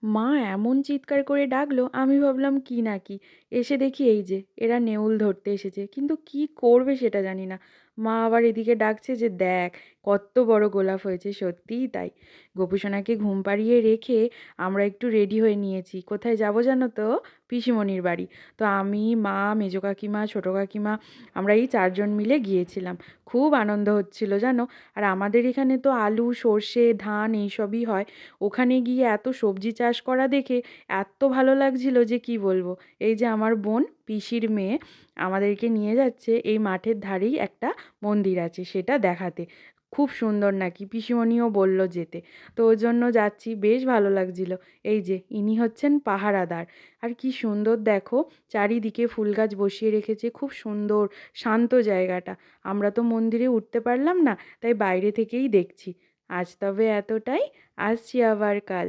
মা এমন চিৎকার করে ডাকলো, আমি ভাবলাম কি না কি। এসে দেখি এই যে এরা নেউল ধরতে এসেছে, কিন্তু কি করবে সেটা জানি না। মা আবার এদিকে ডাকছে যে দেখ কত বড় গোলাপ হয়েছে। সত্যিই তাই। গোপুসোনাকে ঘুম পাড়িয়ে রেখে আমরা একটু রেডি হয়ে নিয়েছি। কোথায় যাব জানো তো? পিসিমণির বাড়ি। তো আমি, মা, মেজো কাকিমা, ছোটো কাকিমা, আমরা এই 4 জন মিলে গিয়েছিলাম। খুব আনন্দ হচ্ছিল জানো। আর আমাদের এখানে তো আলু, সর্ষে, ধান এইসবই হয়। ওখানে গিয়ে এত সবজি চাষ করা দেখে এত ভালো লাগছিল যে কি বলবো। এই যে আমার বোন, পিসির মেয়ে, আমাদেরকে নিয়ে যাচ্ছে এই মাঠের ধারেই একটা মন্দির আছে সেটা দেখাতে। খুব সুন্দর নাকি, পিসিমণিও বলল যেতে। তো ওই জন্য যাচ্ছি, বেশ ভালো লাগছিল। এই যে ইনি হচ্ছেন পাহারাদার। আর কি সুন্দর দেখো, চারিদিকে ফুল গাছ বসিয়ে রেখেছে, খুব সুন্দর শান্ত জায়গাটা। আমরা তো মন্দিরে উঠতে পারলাম না, তাই বাইরে থেকেই দেখছি। আজ তবে এতটাই। আসছি আবার কাল।